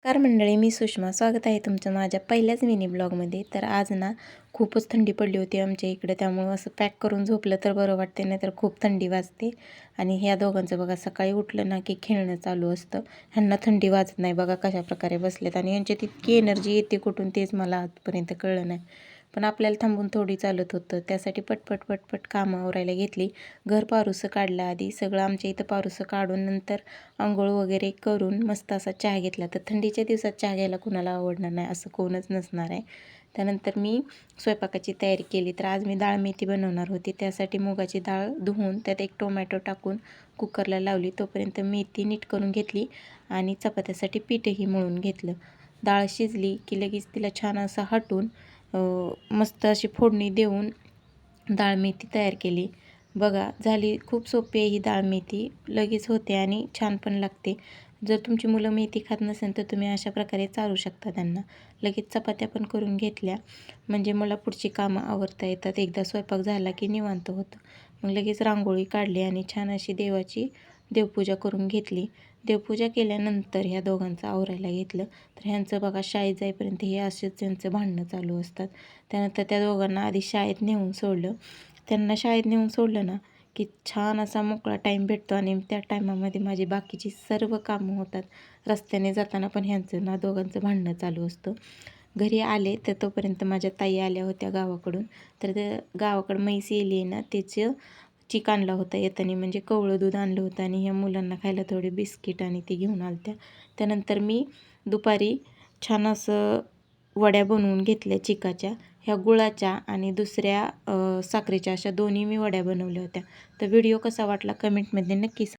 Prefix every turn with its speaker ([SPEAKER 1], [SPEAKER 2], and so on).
[SPEAKER 1] नमस्कार मंडळी, मी सुषमा. स्वागत आहे तुमचं माझ्या पहिल्याच मिनी ब्लॉगमध्ये. तर आज ना खूपच थंडी पडली होती आमच्या इकडे, त्यामुळं असं पॅक करून झोपलं तर बरं वाटते, नाही तर खूप थंडी वाजते. आणि ह्या दोघांचं बघा, सकाळी उठलं ना की खेळणं चालू असतं. ह्यांना थंडी वाजत नाही बघा कशा प्रकारे बसलेत, आणि यांच्यात इतकी एनर्जी येते कुठून तेच मला आजपर्यंत कळलं नाही. पण आपल्याला थांबून थोडी चालत होतं, त्यासाठी पटपट पटपट कामं आवरायला घेतली. घर पारुसं काढलं आधी सगळं, आमच्या इथं पारुसं काढून नंतर अंघोळ वगैरे करून मस्त असा चहा घेतला. तर थंडीच्या दिवसात चहा घ्यायला कुणाला आवडणार नाही, असं कोणच नसणार आहे. त्यानंतर मी स्वयंपाकाची तयारी केली. तर आज मी डाळ मेथी बनवणार होती. त्यासाठी मुगाची डाळ धुवून त्यात एक टोमॅटो टाकून कुकरला लावली. तोपर्यंत मेथी नीट करून घेतली आणि चपात्यासाठी पीठही मळून घेतलं. डाळ शिजली की लगेच तिला छान असं हटून मस्त अशी फोडणी देऊन डाळ मेथी तयार केली. बघा, झाली. खूप सोपी आहे ही डाळ मेथी, लगेच होते आणि छान पण लागते. जर तुमची मुलं मेथी खात नसेल तर तुम्ही अशा प्रकारे चारू शकता त्यांना. लगेच चपात्या पण करून घेतल्या, म्हणजे मला पुढची कामं आवरता येतात. एकदा स्वयंपाक झाला की निवांत होतं. मग लगेच रांगोळी काढली आणि छान अशी देवाची देवपूजा करून घेतली. देवपूजा केल्यानंतर ह्या दोघांचं आवरायला घेतलं. तर ह्यांचं बघा, शाळेत जाईपर्यंत हे असेच त्यांचं भांडणं चालू असतात. त्यानंतर त्या दोघांना आधी शाळेत नेऊन सोडलं. त्यांना शाळेत नेऊन सोडलं ना की छान असा मोकळा टाईम भेटतो, आणि त्या टायमामध्ये माझी बाकीची सर्व कामं होतात. रस्त्याने जाताना पण ह्यांचं ना दोघांचं भांडणं चालू असतं. घरी आले तर तोपर्यंत माझ्या ताई आल्या होत्या गावाकडून. तर ते गावाकडं म्हैस येली आहे ना, त्याचं चिक आणला होता येताना, म्हणजे कवळं दूध आणलं होतं, आणि ह्या मुलांना खायला थोडी बिस्किट आणि ते घेऊन आल्या. त्यानंतर मी दुपारी छान असं वड्या बनवून घेतल्या चिकाच्या. ह्या गुळाच्या आणि दुसऱ्या साखरेच्या, अशा दोन्ही मी वड्या बनवल्या होत्या. तर व्हिडिओ कसा वाटला कमेंटमध्ये नक्की